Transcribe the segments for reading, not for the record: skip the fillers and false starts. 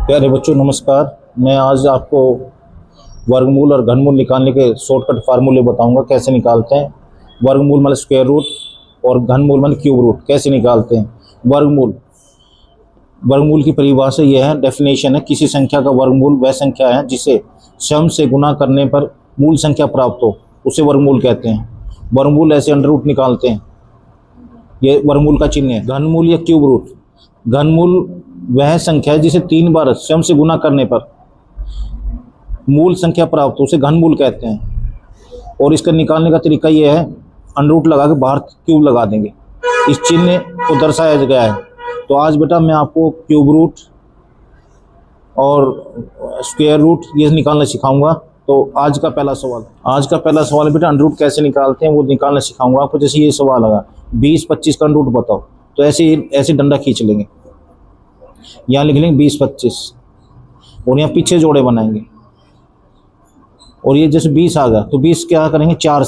प्यारे बच्चों नमस्कार। मैं आज आपको वर्गमूल और घनमूल निकालने के शॉर्टकट फार्मूले बताऊंगा कैसे निकालते हैं। वर्गमूल मतलब स्क्वायर रूट और घनमूल मतलब क्यूब रूट कैसे निकालते हैं। वर्गमूल वर्गमूल की परिभाषा यह है, डेफिनेशन है, किसी संख्या का वर्गमूल वह संख्या है जिसे स्वयं से गुना करने पर मूल संख्या प्राप्त हो, उसे वर्गमूल कहते हैं। वर्गमूल ऐसे अंडर रूट निकालते हैं, ये वर्गमूल का चिन्ह है। घनमूल या क्यूब रूट, घनमूल वह संख्या है जिसे 3 बार स्वयं से गुना करने पर मूल संख्या प्राप्त हो, उसे घनमूल कहते हैं। और इसका निकालने का तरीका यह है, अंडर रूट लगा के बाहर क्यूब लगा देंगे, इस चिन्ह को दर्शाया गया है। तो आज बेटा मैं आपको क्यूब रूट और स्क्वायर रूट ये निकालना सिखाऊंगा। तो आज का पहला सवाल है बेटा, अंडर रूट कैसे निकालते हैं वो निकालना सिखाऊंगा आपको। जैसे ये सवाल लगा 20-25 का अंडर रूट बताओ, तो ऐसे डंडा खींच लेंगे, यहाँ लिख लेंगे 20-25 और यहाँ पीछे जोड़े बनाएंगे। और ये जैसे 20 आ गया तो 20 क्या करेंगे, 4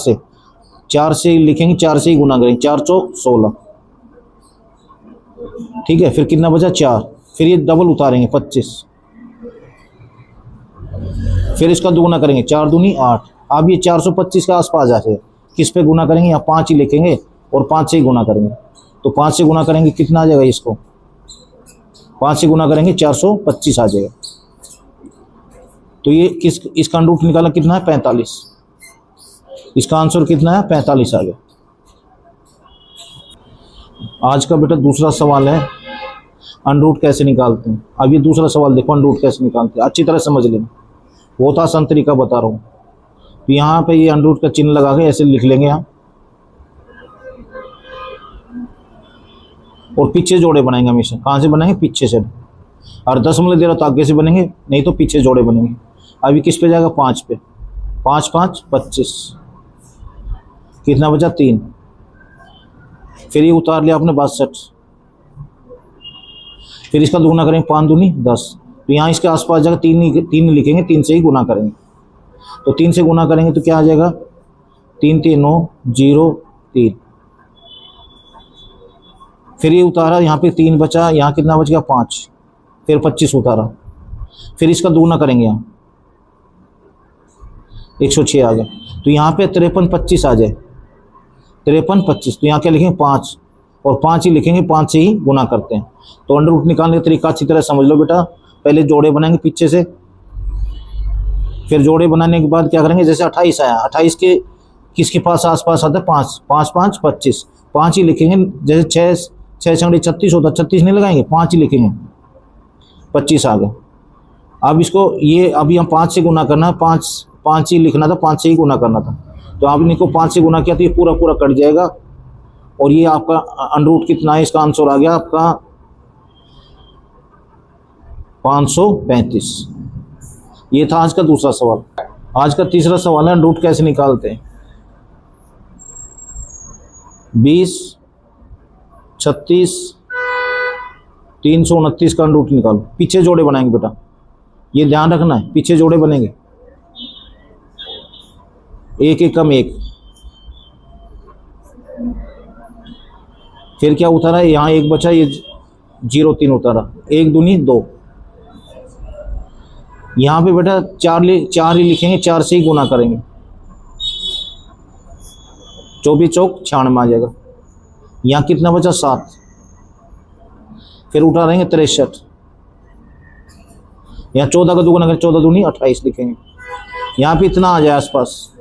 से लिखेंगे, 4 से ही गुना करेंगे, 4 चौक 16। ठीक है, फिर कितना बचा 4, फिर ये डबल उतारेंगे 25, फिर इसका दुगुना करेंगे, 4 दूनी 8। अब ये 425 के आसपास आ जाए, किस पे गुना करेंगे, यहाँ 5 ही लिखेंगे और 5 से ही गुना करेंगे। तो 5 से गुना करेंगे कितना आ जाएगा, इसको 5 से गुना करेंगे 425 आ जाएगा। तो ये इसका अंडर रूट निकाला कितना है, 45। इसका आंसर कितना है, 45 आ गया। आज का बेटा दूसरा सवाल है, अंडर रूट कैसे निकालते हैं। अब ये दूसरा सवाल देखो, अंडर रूट कैसे निकालते हैं, अच्छी तरह समझ लेना, बहुत आसान तरीका बता रहा हूँ। तो यहाँ पे ये अंडर रूट का चिन्ह लगा के ऐसे लिख लेंगे यहाँ, और पीछे जोड़े बनाएंगे हमेशा। कहाँ से बनाएंगे, पीछे से। और 10 दे रहा तो आगे से बनेंगे, नहीं तो पीछे जोड़े बनेंगे। अभी किस पे जाएगा, 5 पे, 5 5 25, कितना बचा 3। फिर ये उतार लिया आपने 62, फिर इसका दुगुना करेंगे, 5 दूनी 10। तो यहाँ इसके आसपास जाकर 3 लिखेंगे, 3 से ही गुना करेंगे। तो 3 से गुना करेंगे तो क्या आ जाएगा, 3 3 9 0 3। फिर ये उतारा, यहाँ पे 3 बचा, यहाँ कितना बच गया 5, फिर 25 उतारा, फिर इसका दुगुना करेंगे, यहाँ 106 आ गया। तो यहाँ पे 53 25 आ जाए, 53 25। तो यहाँ क्या लिखेंगे 5, और 5 ही लिखेंगे, 5 से ही गुना करते हैं। तो अंडर रूट निकालने का तरीका अच्छी तरह समझ लो बेटा। पहले जोड़े बनाएंगे पीछे से, फिर जोड़े बनाने के बाद क्या करेंगे, जैसे 28 आया, 28 के किसके पास आसपास आता है, 5 5 5 25, 5 ही लिखेंगे। जैसे 6 6 36 होता, 36 नहीं लगाएंगे, 5 ही लिखेंगे, 25 आ गया। अब इसको ये अब यहाँ 5 से गुना करना है, 5 ही लिखना था, 5 से ही गुना करना था। तो आपने को 5 से गुना किया तो ये पूरा पूरा कट जाएगा, और ये आपका अंडर रूट कितना है, इसका आंसर आ गया आपका 535। ये था आज का दूसरा सवाल। आज का तीसरा सवाल है, अंडर रूट कैसे निकालते हैं। 20 36 329 का अंडर रूट निकालो। पीछे जोड़े बनाएंगे बेटा, ये ध्यान रखना है, पीछे जोड़े बनेंगे, 1 1 कम 1। फिर क्या उतारा, यहाँ 1 बचा, ये 0 3 उतारा, 1 दूनी 2। यहाँ पे बेटा 4 ही लिखेंगे, 4 से ही गुना करेंगे, 24 चौक 96 आ जाएगा। यहाँ कितना बचा 7, फिर उतारेंगे 63, यहाँ 14 का दुगुना करें, 14 दूनी 28 लिखेंगे। यहाँ पे इतना आ जाए आसपास,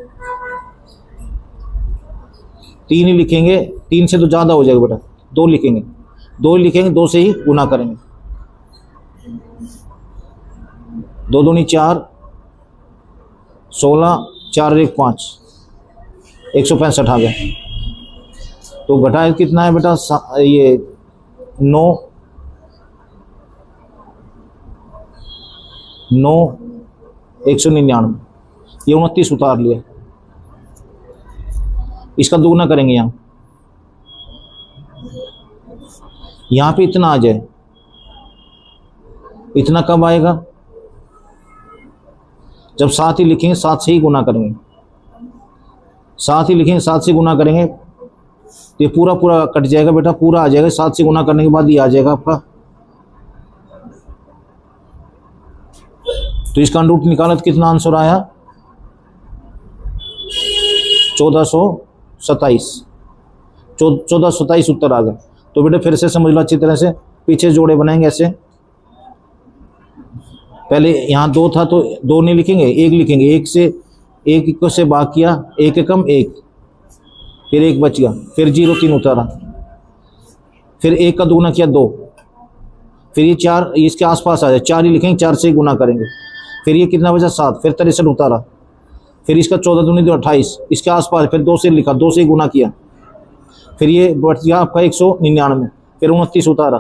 3 ही लिखेंगे, 3 से तो ज़्यादा हो जाएगा बेटा, 2 लिखेंगे, 2 से ही गुना करेंगे, 2 दूनी 4 16, 4 1 5, 165 आ गया। तो घटाए कितना है बेटा, ये 9 199, ये 29 उतार लिया। इसका दुगुना करेंगे, यहाँ पे इतना आ जाए, इतना कब आएगा, जब 7 ही लिखेंगे, 7 से ही गुना करेंगे, 7 ही लिखेंगे, 7 से गुना करेंगे तो ये पूरा पूरा कट जाएगा बेटा, पूरा आ जाएगा। 7 से गुना करने के बाद ये आ जाएगा आपका तो इसका अंडर रूट निकाला तो कितना आंसर आया 1427। 1427 उत्तर आ गया। तो बेटे फिर से समझ लो अच्छी तरह से, पीछे जोड़े बनाएंगे ऐसे। पहले यहाँ 2 था तो 2 नहीं लिखेंगे, 1 लिखेंगे। 1 से 1 को से भाग किया, 1 एकम 1, फिर 1 बच गया, फिर 0 3 उतारा, फिर 1 का दुगुना किया 2, फिर ये 4 इसके आसपास आ जाए, 4 ही लिखेंगे, 4 से ही गुना करेंगे। फिर ये कितना बचा 7, फिर 63 उतारा, फिर इसका 14 दूनी 28, इसके आसपास फिर 2 से लिखा, 2 से ही गुना किया, फिर ये बढ़ गया आपका 199, फिर 29 उतारा,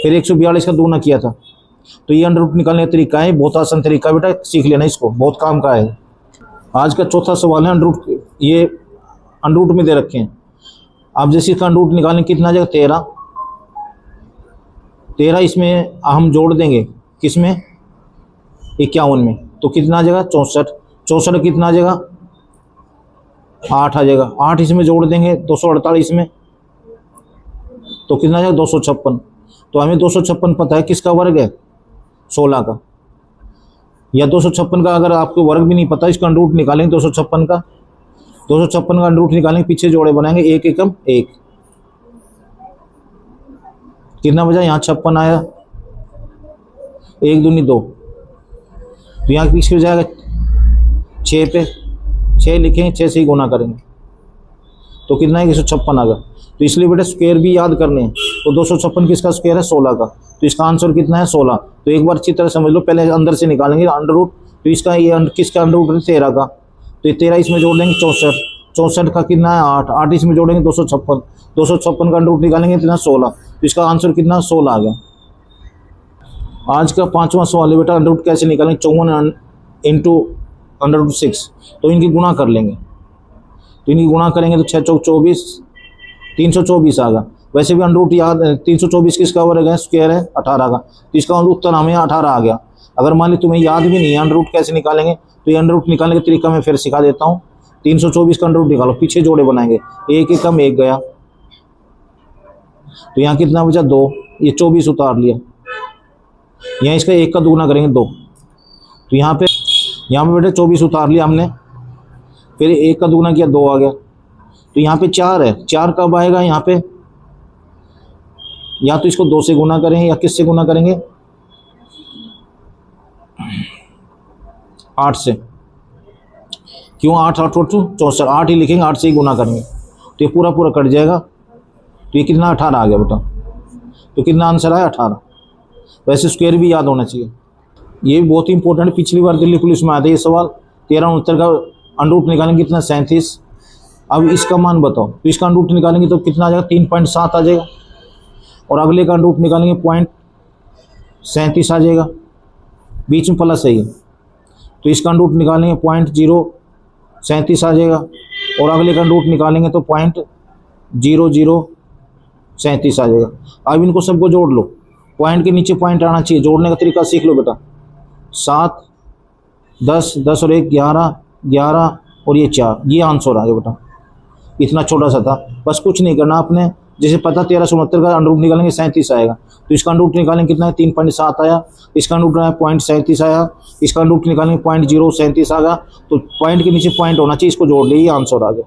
फिर 142 का दुगुना किया था। तो ये अंडर रूट निकालने का तरीका है, बहुत आसान तरीका बेटा, सीख लेना इसको, बहुत काम का है। आज का चौथा सवाल है अंडर रूट, ये अंडर रूट में दे रखे हैं। आप जैसे इसका अंडर रूट निकालें कितना आ जाएगा 13, इसमें हम जोड़ देंगे किसमें 51 में, तो कितना आ जाएगा 64 कितना आ जाएगा 8 आ जाएगा, 8 इसमें जोड़ देंगे 248 में, तो कितना आ जाएगा 256। तो हमें 256 पता है किसका वर्ग है 16 का, या 256 का अगर आपको वर्ग भी नहीं पता इसका अंडर रूट निकालेंगे 256 का अंडर रूट निकालेंगे, पीछे जोड़े बनाएंगे 1 एकम 1, कितना बचा यहाँ 56 आया, 1 दूनी 2, तो यहाँ पीछे हो जाएगा 6 पे, 6 लिखेंगे, 6 से ही गुना करेंगे, तो कितना है 156 आ गया। तो इसलिए बेटा स्क्वायर भी याद करने हैं, तो 256 किसका स्क्वायर है 16 का, तो इसका आंसर कितना है 16। तो एक बार अच्छी तरह समझ लो, पहले अंदर से निकालेंगे अंडर रूट, तो इसका ये किसका अंडर रूट है 13 का, तो ये 13 इसमें जोड़ देंगे 64 का कितना है 8 इसमें जोड़ेंगे 256 का अंडर रूट निकालेंगे कितना 16, तो इसका आंसर कितना 16 आ गया। आज का 5वां सवाल है बेटा, अंडर रूट कैसे निकालेंगे 54 इंटू अंडर रूट 6, तो इनकी गुणा कर लेंगे, तो इनकी गुणा करेंगे तो 6 चौक 24, 324 आ गया। वैसे भी अंडर रूट याद 324 किसका वर्ग है स्क्वायर है 18 का, तो इसका उत्तर हमें 18 आ गया। अगर मान ली तुम्हें याद भी नहीं है अंडर रूट कैसे निकालेंगे, तो ये अंडर रूट निकालने का तरीका मैं फिर सिखा देता हूँ। 324 का अंडर रूट निकालो, पीछे जोड़े बनाएंगे, 1 एकम 1 गया, तो यहाँ कितना बचा 2, ये 24 उतार लिया, यहाँ इसका 1 का दुगुना करेंगे 2, तो यहाँ पे बेटे 24 उतार लिया हमने, फिर 1 का दुगुना किया 2 आ गया, तो यहाँ पे 4 है, 4 कब आएगा यहाँ पे, या तो इसको 2 से गुना करेंगे या किससे गुना करेंगे 8 से, क्यों 8 8 64, 8 ही लिखेंगे, 8 से ही गुना करेंगे, तो ये पूरा कट जाएगा, तो ये कितना 18 आ गया बेटा, तो कितना आंसर आया 18। वैसे स्क्वायर भी याद होना चाहिए, ये भी बहुत ही इंपॉर्टेंट है, पिछली बार दिल्ली पुलिस में आया था ये सवाल। 1369 का अंडर रूट निकालेंगे कितना 37, अब इसका मान बताओ, तो इसका अंडर रूट निकालेंगे तो कितना आ जाएगा 3.7 आ जाएगा, और अगले का अंडर रूट निकालेंगे 0.37 आ जाएगा, बीच में प्लस है ये, तो इसका अंडर रूट निकालेंगे 0.037 आ जाएगा, और अगले का अंडर रूट निकालेंगे तो 0.0037 आ जाएगा। अब इनको सबको जोड़ लो, पॉइंट के नीचे पॉइंट आना चाहिए, जोड़ने का तरीका सीख लो बेटा। 7 10 10 और 1 11 11 और ये 4, ये आंसर आ गया बेटा, इतना छोटा सा था, बस कुछ नहीं करना आपने, जैसे पता 1369 का अंडर रूट निकालेंगे 37 आएगा, तो इसका अंडर रूट निकालेंगे कितना है 3.7 आया, इसका अंडर रूट 0.37 आया, इसका अंडर रूट निकालेंगे 0.037 आ गया, तो पॉइंट के नीचे पॉइंट होना चाहिए, इसको जोड़ ले, ये आंसर आ गया।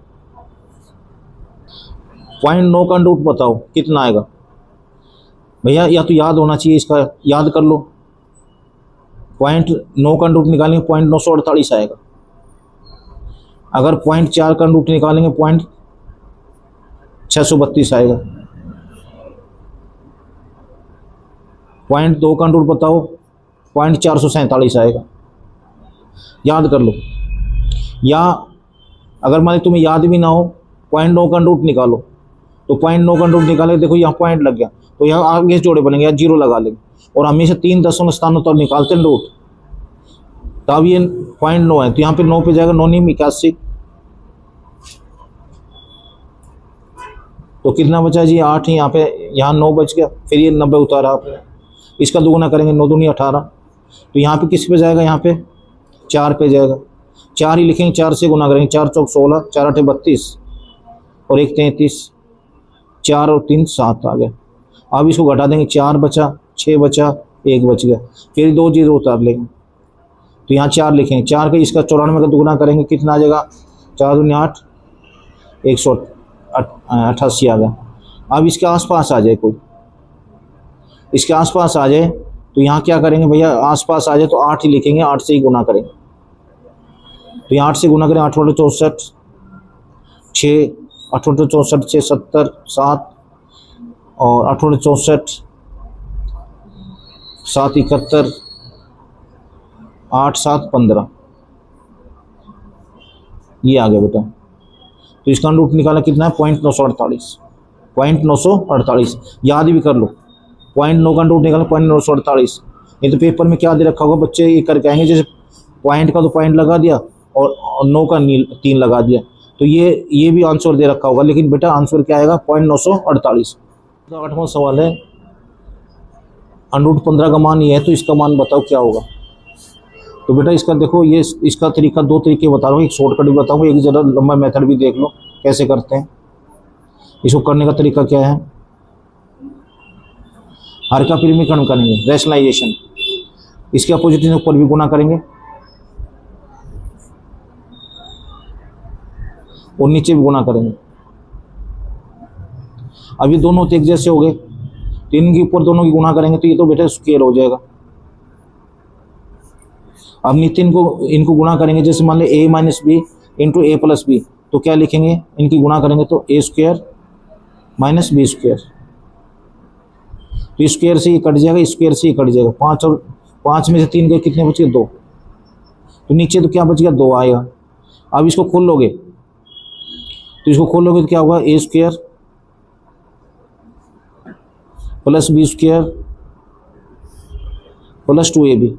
0.9 का अंडर रूट बताओ कितना आएगा भैया, या तो याद होना चाहिए, इसका याद कर लो। 0.9 का अंडर रूट निकालेंगे 0.948 आएगा, अगर 0.4 का अंडर रूट निकालेंगे 0.632 आएगा, 0.2 का अंडर रूट बताओ 0.447 आएगा, याद कर लो। या अगर मान ली तुम्हें याद भी ना हो 0.9 का अंडर रूट निकालो, तो 0.9 का अंडर रूट निकालेंगे, देखो यहाँ पॉइंट लग गया, तो यहाँ आगे जोड़े बनेंगे, या 0 लगा लेंगे, और हमेशा 3 दशमलव स्थानों तक निकालते हैं रूट, तब ये 0.9 है, तो यहाँ पे 9 पे जाएगा, 9 9 81, तो कितना बचा जी 8 ही, यहाँ पे यहाँ 9 बच गया, फिर ये 90 उतारा आपने, इसका दुगुना करेंगे 9 दूनी 18, तो यहाँ पे किस पे जाएगा, यहाँ पे 4 पे जाएगा, 4 ही लिखेंगे, 4 से गुना करेंगे, 4 चौक 16, 4 8 32 और 1 33, 4 और 3 7 आ गया। अब इसको घटा देंगे, 4 बचा, 6 बचा, 1 बच गया, फिर 2 0 उतार लेंगे, तो यहाँ 4 लिखेंगे। 4 का इसका 94 का दुगुना करेंगे, कितना आ जाएगा? 4 दूनी 8, 188 आ गया। अब इसके आसपास आ जाए कोई, इसके आसपास आ जाए तो यहाँ क्या करेंगे भैया? आसपास आ जाए तो 8 ही लिखेंगे, 8 से ही गुना करेंगे। तो यहाँ 8 से गुना करें, 8 × 64, 6, 8 × 64, 6 70, 7 और 8 × 64, 7 71, 8 7 15, ये आ गया बेटा। तो इसका रूट निकाला कितना है? 0.948, 0.948 याद भी कर लो। 0.9 का रूट निकाला 0.948। नहीं तो पेपर में क्या दे रखा होगा, बच्चे ये करके आएंगे जैसे पॉइंट का तो पॉइंट लगा दिया और 9 का 3 लगा दिया, तो ये भी आंसर दे रखा होगा, लेकिन बेटा आंसर क्या आएगा? 0.948। तो 8वां सवाल है, √15 का मान ये है, तो इसका मान बताओ क्या होगा? तो बेटा इसका देखो, ये इसका तरीका 2 तरीके बता रहा हूँ, एक शॉर्टकट भी बताऊँगा, एक ज़रा लंबा मेथड भी देख लो कैसे करते हैं। इसको करने का तरीका क्या है? हर का परिमीकरण करेंगे, रैशनलाइजेशन, इसके अपोजिट ऊपर भी गुना करेंगे और नीचे भी गुना करेंगे। अब ये दोनों तो एक जैसे हो गए, 3 के ऊपर दोनों की गुना करेंगे तो ये तो बेटा स्क्वायर हो जाएगा। अब नितिन को इनको गुणा करेंगे, जैसे मान लें a - b × a + b, तो क्या लिखेंगे? इनकी गुणा करेंगे तो a² - b², तो स्क्वायर से ये कट जाएगा, स्क्वायर से ये कट जाएगा। 5 और 5 में से 3 गए, कितने बच गए? 2। तो नीचे तो क्या बच गया? 2 आएगा। अब इसको खोल लोगे, तो इसको खोलोगे तो क्या होगा? a² + b² + 2ab।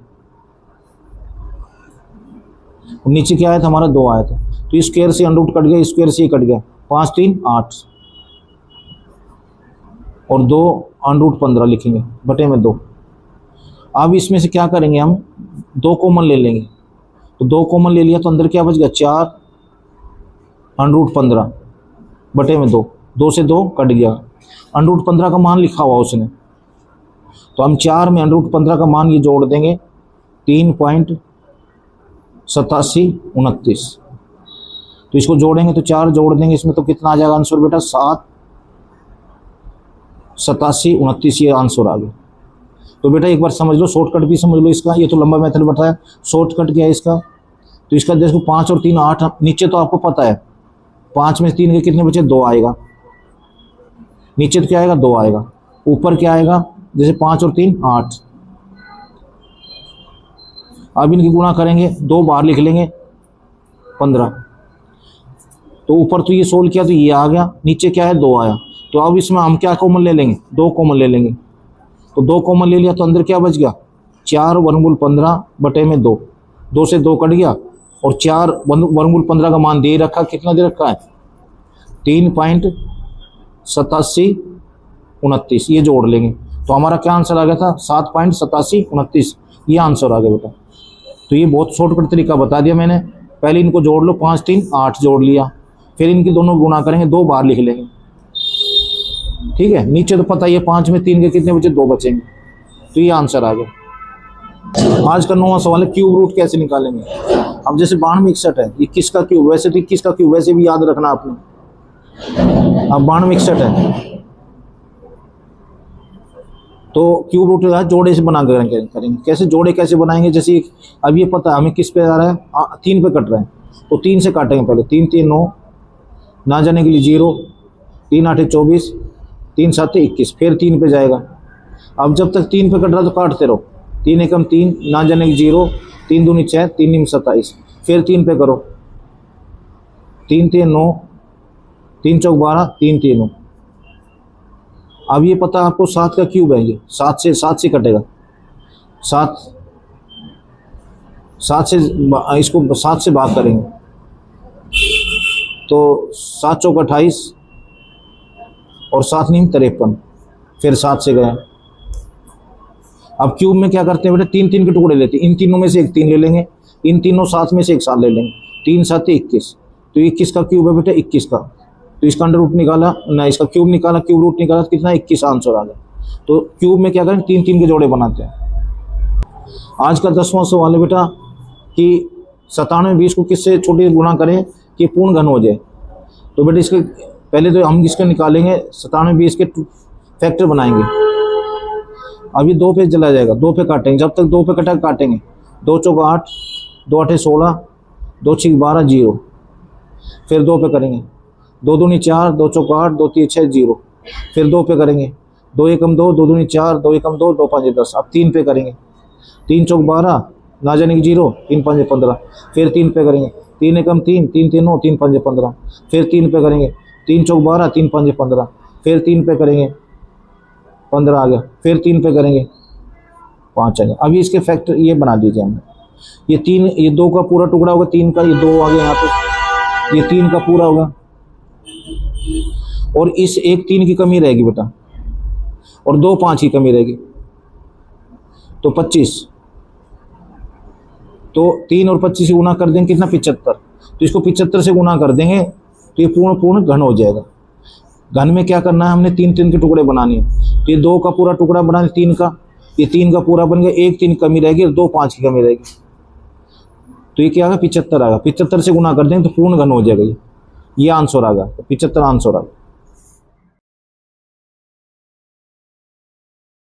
नीचे क्या आया था? हमारा 2 आया था, तो स्क्वायर से √ कट गया, स्क्वायर से ही कट गया। 5 3 8 और 2 √15 लिखेंगे बटे में 2। अब इसमें से क्या करेंगे? हम 2 कॉमन ले लेंगे, तो 2 कॉमन ले लिया तो अंदर क्या बच गया? 4 √15 बटे में 2, 2 से 2 कट गया। √15 का मान लिखा हुआ उसने, तो हम 4 में √15 का मान ये जोड़ देंगे, 3.8729। तो इसको जोड़ेंगे तो 4 जोड़ देंगे इसमें, तो कितना आ जाएगा आंसर बेटा? 78729, ये आंसर आ गया। तो बेटा एक बार समझ लो, शॉर्टकट भी समझ लो इसका, ये तो लंबा मेथड बताया, शॉर्टकट क्या है इसका? तो इसका देखो 5 और 3 8, नीचे तो आपको पता है 5 में से 3 के कितने बचे? 2 आएगा। नीचे तो क्या आएगा? 2 आएगा। ऊपर क्या आएगा? जैसे 5 और 3 8। अब इनकी गुणा करेंगे, 2 बाहर लिख लेंगे, 15। तो ऊपर तो ये 16 किया तो ये आ गया, नीचे क्या है? 2 आया। तो अब इसमें हम क्या कॉमन ले लेंगे? 2 कॉमन ले लेंगे। तो 2 कॉमन ले लिया तो अंदर क्या बच गया? 4 √ 15 बटे में 2, 2 से 2 कट गया और 4 √ 15 का मान दे रखा, कितना दे रखा है? 3.8729, ये जोड़ लेंगे तो हमारा क्या आंसर आ गया था? 7.8729, ये आंसर आ गया बेटा। तो ये बहुत शॉर्टकट तरीका बता दिया मैंने। पहले इनको जोड़ लो, 5 3 8 जोड़ लिया, फिर इनकी दोनों गुणा करेंगे, 2 बाहर लिख लेंगे, ठीक है। नीचे तो पता ही है 5 में 3 के कितने बचे? 2 बचेंगे, तो ये आंसर आ गया। आज का 9वां सवाल है, क्यूब रूट कैसे निकालेंगे। अब जैसे 9261 है, 21 का क्यूब, वैसे तो 21 का क्यूब वैसे भी याद रखना आपने। अब 9261 है तो क्यूब रूट जोड़े से बना कर करेंगे। कैसे जोड़े कैसे बनाएंगे? जैसे अब ये पता है हमें किस पे आ रहा है, 3 पे कट रहा है, तो 3 से काटेंगे पहले। 3 3 9, ना जाने के लिए 0, 3 8 24, 3 7 21, फिर 3 पे जाएगा। अब जब तक 3 पे कट रहा तो काटते रहो, 3 एकम 3, ना जाने की 0, 3 दूनी 6, 3 निम 27, फिर 3 पे करो, 3 3 9, 3 चौक 12, 3 3 9। अब ये पता आपको 7 का क्यूब है, ये 7 से कटेगा, 7 से इसको 7 से भाग करेंगे तो 7 चौक 28 और 7 नीम 53, फिर 7 से गया। अब क्यूब में क्या करते हैं बेटा? 3 3 के टुकड़े लेते हैं, इन तीनों में से एक 3 ले लेंगे, इन तीनों 7 में से एक 7 ले लेंगे, 3 7 21, तो 21 का क्यूब है बेटा 21 का। तो इसका अंडर रूट निकाला ना, इसका क्यूब निकाला, क्यूब रूट निकाला तो कितना? 21 आंसर आ गया। तो क्यूब में क्या करें? 3 3 के जोड़े बनाते हैं। आज का 10वां सवाल है बेटा, कि 97 20 को किससे छोटे गुणा करें कि पूर्ण घन हो जाए। तो बेटा इसके पहले तो हम इसके निकालेंगे 97 20 के फैक्टर बनाएंगे। अभी 2 पे चला जाएगा, 2 पे काटेंगे, जब तक 2 पे कटा काटेंगे। 2 चौक 8, 2 8 16, 2 6 12 0। फिर 2 पे करेंगे, 2 दूनी 4, 2 चौक 8, 2 3 6 0। फिर 2 पे करेंगे, 2 एकम 2, 2 दूनी 4, 2 एकम 2, 2 5 10। अब 3 पे करेंगे, 3 चौक 12, ना जाने की 0, 3 5 15। फिर 3 पे करेंगे, 3 एकम 3, 3 3 9, 3 5 15। फिर 3 पे करेंगे, 3 चौक 12, 3 5 15। फिर 3 पे करेंगे, 15 आ गया। फिर 3 पे करेंगे, 5 आ गया। अभी इसके फैक्टर ये बना दीजिए हमने। ये 3, ये 2 का पूरा टुकड़ा होगा, 3 का, ये 2 आ गया यहाँ पे, ये 3 का पूरा होगा। और इस एक 3 की कमी रहेगी बेटा, और 2 5 की कमी रहेगी, तो 25। तो 3 और 25 से गुना कर देंगे कितना, 75। तो इसको 75 से गुना कर देंगे तो ये पूर्ण घन हो जाएगा। घन में क्या करना है, हमने 3 3 के टुकड़े बनाने हैं। तो ये 2 का पूरा टुकड़ा बना 3 का, ये 3 का पूरा बन गया, एक 3 कमी रहेगी और 2 5 की कमी रहेगी। तो ये क्या आएगा, 75 आएगा। 75 से गुना कर देंगे तो पूर्ण घन हो जाएगा। ये आंसर आ गया, 75 आंसर आ गया।